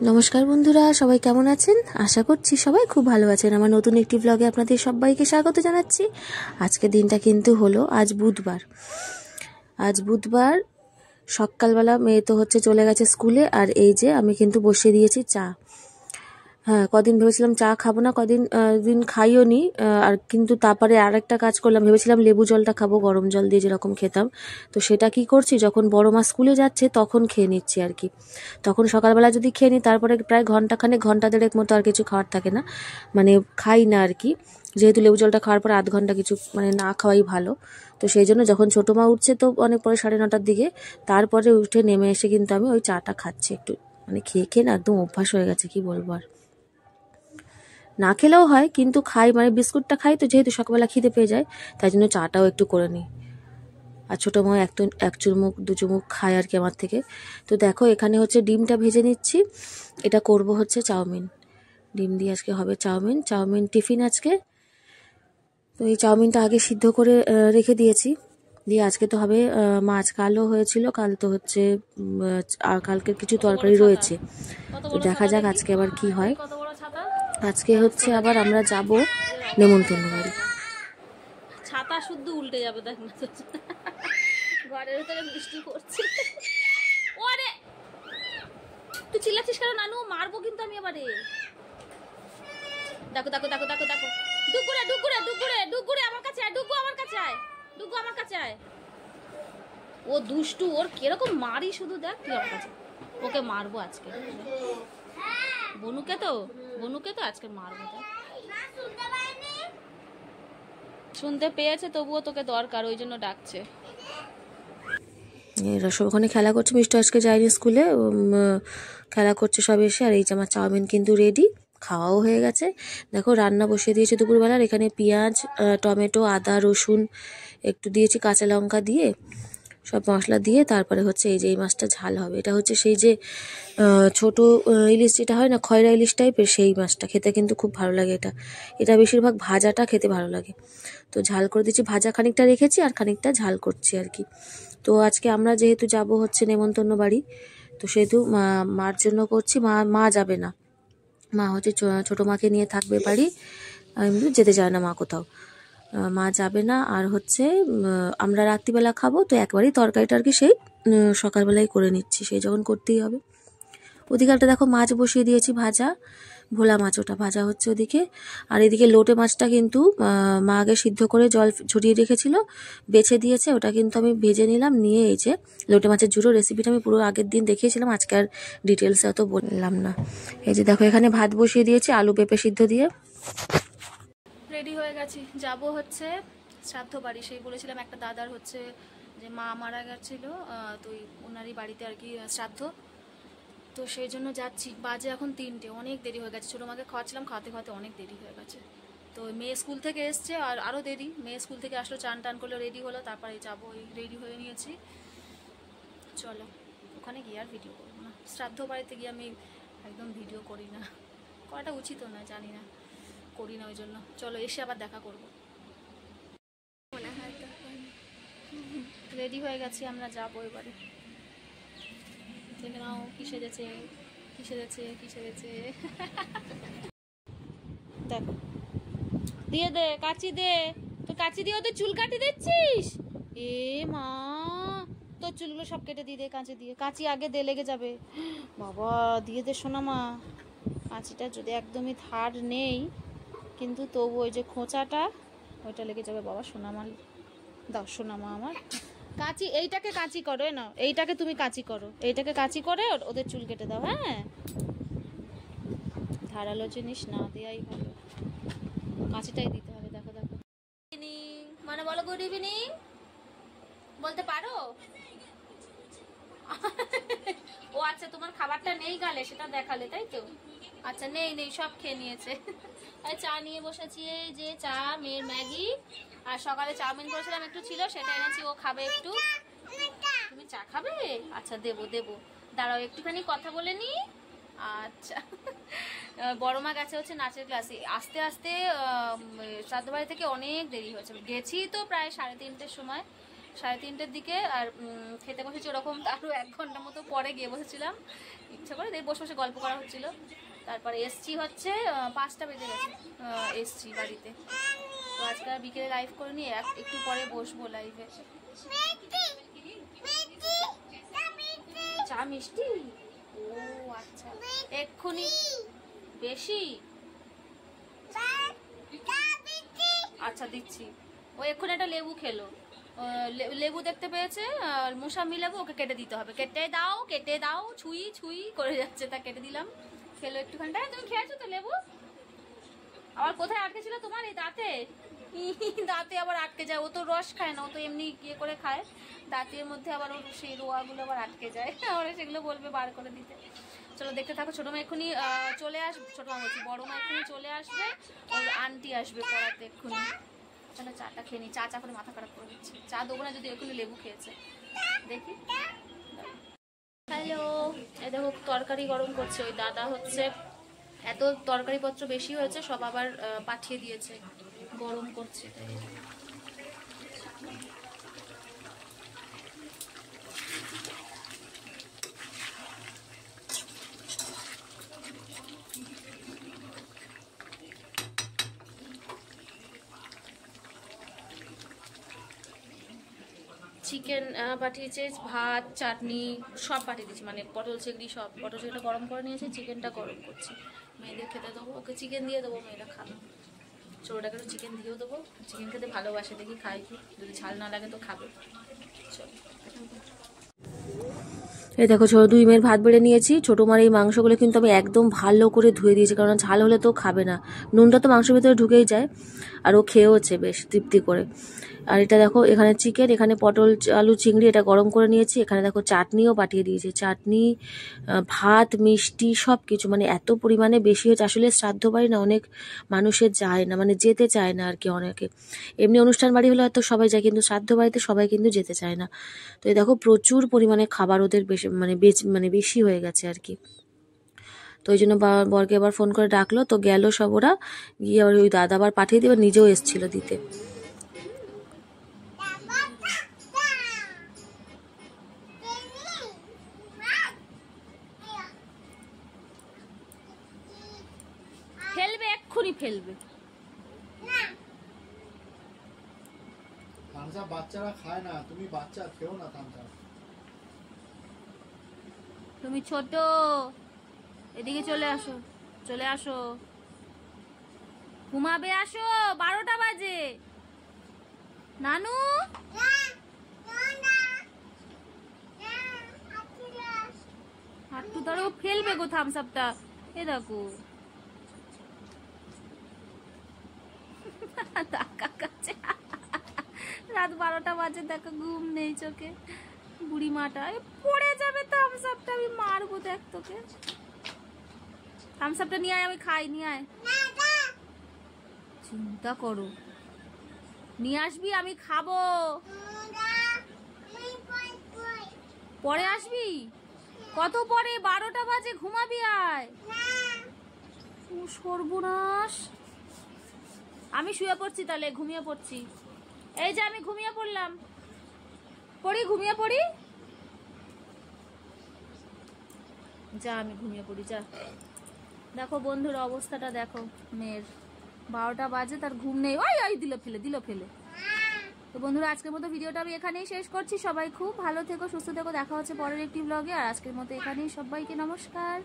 নমস্কার বন্ধুরা, সবাই কেমন আছেন? আশা করছি সবাই খুব ভালো আছেন। আমার নতুন একটি ব্লগে আপনাদের সবাইকে স্বাগত জানাচ্ছি। আজকে দিনটা কিন্তু হলো আজ বুধবার সকালবেলা মেয়ে তো চলে গেছে স্কুলে, আর এই যে আমি কিন্তু বসিয়ে দিয়েছি চা। হ্যাঁ, কদিন ভেবেছিলাম চা খাবো না, দিন খাইও নি। আর কিন্তু তারপরে আর একটা কাজ করলাম, ভেবেছিলাম লেবু জলটা খাবো গরম জল দিয়ে যেরকম খেতাম। তো সেটা কি করছি, যখন বড় মা স্কুলে যাচ্ছে তখন খেয়ে নিচ্ছি আর কি। তখন সকালবেলা যদি খেয়ে নিই, তারপরে প্রায় ঘন্টা দেড়েক মতো আর কিছু খাওয়ার থাকে না, মানে খাই না আর কি। যেহেতু লেবু জলটা খাওয়ার পর আধ ঘন্টা কিছু না খাওয়াই ভালো। তো সেই জন্য যখন ছোটো মা উঠছে, তো অনেক পরে 9:30টার দিকে, তারপরে উঠে নেমে এসে কিন্তু আমি ওই চাটা খাচ্ছি একটু। খেয়ে খেয়ে না একদম অভ্যাস হয়ে গেছে, কি বলবো আর। না খেলেও হয়, কিন্তু খাই, বিস্কুটটা খাই তো, যেহেতু সকালবেলা খিদে পেয়ে যায়, তাই জন্য চাটাও একটু করে নিই। আর ছোটো মা এক চুমুক 2 চুমুক খায় আর কি আমার থেকে। তো দেখো, এখানে ডিমটা ভেজে নিচ্ছি। এটা করব চাউমিন। ডিম দিয়ে আজকে হবে চাউমিন টিফিন আজকে। তো এই চাউমিনটা আগে সিদ্ধ করে রেখে দিয়েছি। দিয়ে আজকে তো হবে মাছ। কালও হয়েছিল, কাল তো আর কালকের কিছু তরকারি রয়েছে। তো দেখা যাক আজকে আবার কি হয়। আজকে আবার আমরা যাব নেমন্তন্ন বাড়ি। ছাতা শুদ্ধ উল্টে যাবে, দেখ না ঘরের ভিতরে বৃষ্টি পড়ছে। ওরে তুই চিল্লাচ্ছিস কেন নানু? মারবো কিন্তু আমি এবারে। দেখো দেখো দেখো দেখো দেখো, ডুগুরে ডুগুরে ডুগুরে ডুগুরে আমার কাছে আয়, ডুগু আমার কাছে আয়, ডুগু আমার কাছে আয়। ও দুষ্টু, ওর কিরকম মারি শুধু দেখ তুই আমার কাছে। ওকে মারবো আজকে, বনুকে তো আজকে মারবো। দেখ, শুনতে পেয়েছে, তবুও তোকে দরকার, ওই জন্য ডাকছে। এরা সব ওখানে খেলা করছে। মিষ্টি আজকে যায়নি স্কুলে, খেলা করছে সব এসে। আর এই যে আমার চাউমিন কিন্তু রেডি, খাওয়াও হয়ে গেছে। দেখো, রান্না বসিয়ে দিয়েছি দুপুরবেলার। এখানে পেঁয়াজ, টমেটো, আদা, রসুন একটু দিয়েছি, কাঁচা লঙ্কা দিয়ে সব মশলা দিয়ে তারপরে এই যে এই মাছটা ঝাল হবে। এটা সেই যে ছোট ইলিশ যেটা হয় না, খয়রা ইলিশ টাইপের, সেই মাছটা খেতে কিন্তু খুব ভালো লাগে। এটা বেশিরভাগ ভাজাটা খেতে ভালো লাগে। তো ঝাল করে দিচ্ছি, ভাজা খানিকটা রেখেছি আর খানিকটা ঝাল করছি আর কি। তো আজকে আমরা যেহেতু যাব নেমন্তন্ন বাড়ি, তো সেহেতু মার জন্য করছি। মা যাবে না, মা ছোটো মাকে নিয়ে থাকবে বাড়ি। এমনি যেতে চায় না মা কোথাও, মা যাবে না। আর আমরা রাত্রিবেলা খাবো, তো একবারই তরকারিটা আর কি সেই সকালবেলায় করে নিচ্ছি, সেই যখন করতেই হবে। ওদিকে দেখো, মাছ বসিয়ে দিয়েছি ভাজা, ভোলা মাছ, ওটা ভাজা হচ্ছে ওদিকে। আর এদিকে লোটে মাছটা কিন্তু মা আগে সিদ্ধ করে জল ঝরিয়ে রেখেছিল, বেছে দিয়েছে। ওটা কিন্তু আমি ভেজে নিলাম, নিয়ে এই যে লোটে মাছের ঝুড়ো রেসিপিটা আমি পুরো আগের দিন দেখিয়েছিলাম, আজকে আর ডিটেলসে অত বললাম না। এই যে দেখো, এখানে ভাত বসিয়ে দিয়েছি আলু পেঁপে সিদ্ধ দিয়ে। রেডি হয়ে গেছি, যাব শ্রাদ্ধ বাড়ি। সেই বলেছিলাম একটা দাদার যে মা মারা গেছিল, তো ওনারই বাড়িতে আর কি শ্রাদ্ধ। তো সেই জন্য যাচ্ছি। বাজে এখন 3টে, অনেক দেরি হয়ে গেছে। ছোটো মাকে খাওয়াচ্ছিলাম, খাওয়াতে খাওয়াতে অনেক দেরি হয়ে গেছে। তো মেয়ে স্কুল থেকে এসছে, আর আরও দেরি। মেয়ে স্কুল থেকে আসলো, চান টান করলো, রেডি হলো, তারপরে যাবো। রেডি হয়ে নিয়েছি, চলো। ওখানে গিয়ে আর ভিডিও করবো না, শ্রাদ্ধ বাড়িতে গিয়ে আমি একদম ভিডিও করি না, করাটা উচিতও না, জানি না, করি না, ওই জন্য। চলো, এসে আবার দেখা করবো। রেডি হয়ে গেছি, আমরা যাবো এবারে। দেখে নাও কি সেজেছে, কি সেজেছে, কি সেজেছে। দেখো, দিয়ে দে কাচি দে, তো কাচি দিয়ে ওদের চুল কাটি দিচ্ছিস? এ মা, তোর চুলগুলো সব কেটে দিয়ে দে কাঁচি দিয়ে। কাঁচি আগে দে, লেগে যাবে। বাবা, দিয়ে দে সোনা মা। কাঁচিটা যদি একদমই ধার নেই, কিন্তু তবু ওই যে খোঁচাটা, ওইটা লেগে যাবে। বাবা, সোনা মা দাও, সোনা মা আমার। কাঁচি, এইটাকে কাঁচি করো না, এইটাকে তুমি কাঁচি করো, এইটাকে কাঁচি করে ওদের চুল কেটে দাও। হ্যাঁ, ধারালো জিনিস না দেয়াই ভালো, কাঁচিটাই দিতে হবে। দেখো দেখো, মানে বলো গুড ইভিনিং বলতে পারো? ও আচ্ছা, তোমার খাবারটা নেই গালে, সেটা দেখালে, তাই তো? আচ্ছা, নেই নেই, সব খেয়ে নিয়েছে। চা নিয়ে বসেছি, এই যে চা, মেয়ের ম্যাগি, আর সকালে চাউমিন করেছিলাম একটু ছিল, সেটা এনেছি, ও খাবে একটু। তুমি চা খাবে? আচ্ছা, দেবো দেবো, দাঁড়াও একটুখানি কথা বলে নি। আচ্ছা, বড় মা গেছে নাচের ক্লাসে। আস্তে আস্তে শ্রাদ্ধ বাড়ি থেকে অনেক দেরি হয়েছে। গেছি তো প্রায় 3:30টার সময়, 3:30-র দিকে। আর খেতে বসেছি ওরকম আরও 1 ঘন্টা মতো পরে গিয়ে বসেছিলাম, ইচ্ছা করে বসে বসে গল্প করা হচ্ছিল। তারপরে এসছি হচ্ছে 5টা বেজে গেছে, এসছি বাড়িতে। তো আজকে আর বিকেলে লাইভ করিনি, একটু পরে বসবো লাইভে। চা মিষ্টি, ও আচ্ছা, এক্ষুনি বেশি, আচ্ছা দিচ্ছি। ও এক্ষুনি একটা লেবু খেলো, লেবু দেখতে পেয়েছে, মুসাম্মি লেবু, ওকে কেটে দিতে হবে। কেটে দাও, ছুঁই ছুঁই করে যাচ্ছে, তা কেটে দিলাম। খেলো একটুখানটা। তুমি খেয়েছো তো লেবু? আবার কোথায় আটকে ছিল তোমার? এই দাঁতে, দাঁতে আবার আটকে যায়। ও তো রস খায় না, ও তো এমনি ইয়ে করে খায়, দাঁতের মধ্যে আবার ওর সেই রোয়াগুলো আবার আটকে যায়, ওরা সেগুলো বলবে বার করে দিতে। চলো দেখতে থাকো। ছোটো মা এক্ষুনি চলে আসবে, ছোটো মা বলছি বড়ো মা এক্ষুনি চলে আসবে, ওর আন্টি আসবে পড়াতে এক্ষুনি। চলো চাটা খেয়ে নি, চা করে মাথা খারাপ করে দিচ্ছি। চা দেবো না যদি এক্ষুনি লেবু খেয়েছে, দেখি। হ্যালো, এই দেখো তরকারি গরম করছে। ওই দাদা হচ্ছে এত তরকারিপত্র বেশি হয়েছে, সব আবার পাঠিয়ে দিয়েছে, গরম করছে। চিকেন পাঠিয়েছে, ভাত, চাটনি সব পাঠিয়ে দিয়েছি, মানে পটল চিংড়ি সব। পটল চিংড়িটা গরম করে নিয়েছি, চিকেনটা গরম করছি। মেয়েদের খেতে দেবো, ওকে চিকেন দিয়ে দেবো, মেয়েরা খাবে। ছোটোটাকে তো চিকেন দিয়েও দেবো, চিকেন খেতে ভালোবাসে, দেখি খাই কি, যদি ঝাল না লাগে তো খাবে। চলো, এই দেখো ছোট 2 মেয়ের ভাত বেড়ে নিয়েছি। ছোটো মার এই মাংসগুলো কিন্তু আমি একদম ভালো করে ধুয়ে দিয়েছি, কারণ ঝাল হলে তো খাবে না, নুনটা তো মাংসের ভিতরে ঢুকেই যায়। আর ও খেয়েওছে বেশ তৃপ্তি করে। আর এটা দেখো এখানে চিকেন, এখানে পটল আলু চিংড়ি, এটা গরম করে নিয়েছি। এখানে দেখো চাটনিও পাঠিয়ে দিয়েছি, চাটনি, ভাত, মিষ্টি সব কিছু, মানে এত পরিমাণে বেশি হয়েছে। আসলে শ্রাদ্ধ বাড়ি না অনেক মানুষের যায় না, মানে যেতে চায় না আর কি অনেকে। এমনি অনুষ্ঠান বাড়ি হলে হয়তো সবাই যায়, কিন্তু শ্রাদ্ধ বাড়িতে সবাই কিন্তু যেতে চায় না। তো এই দেখো প্রচুর পরিমাণে খাবার ওদের বেশি, মানে বেশি হয়ে গেছে আর কি। তো ওই জন্য বরকে আবার ফোন করে ডাকলো, তো গেল সব ওরা, গিয়ে আবার ওই দাদা আবার পাঠিয়ে দিবে, নিজেও এসেছিল দিতে। ফেলবে, এক্ষুনি ফেলবে। বাচ্চারা খায় না, তুমি বাচ্চা খেও না। তুমি ছোট, এদিকে চলে আসো, চলে আসো, ঘুমাবে, আসো, 12টা বাজে। নানু হাঁটু ধরো, ফেলবে গো থামস আপটা। এ দেখো রাত 12টা বাজে, দেখো ঘুম নেই চোখে, বুড়ি মাটা পড়ে যাবে থামস আপটা, আমি মারবো দেখ তোকে। থামস আপটা নিয়ে আয়, আমি খাই, নিয়ে আয়। চিন্তা করো, নিয়ে আসবি, আমি খাবো। পরে আসবি? কত পরে? 12টা বাজে, ঘুমাবি, আয়। সর্বনাশ, আমি শুয়ে পড়ছি, তাহলে ঘুমিয়ে পড়ছি। এই যে আমি ঘুমিয়ে পড়লাম, ঘুমিয়ে পড়ি, যা আমি ঘুমিয়ে পড়ি, যা। দেখো বন্ধুর অবস্থাটা দেখো, মেয়ের 12টা বাজে, তার ঘুম নেই। ওই দিল ফেলে। তো বন্ধুরা, আজকের মতো ভিডিওটা আমি এখানেই শেষ করছি। সবাই খুব ভালো থেকো, সুস্থ থেকো, দেখা হচ্ছে পরের একটি ব্লগে। আর আজকের মতো এখানেই, সবাইকে নমস্কার।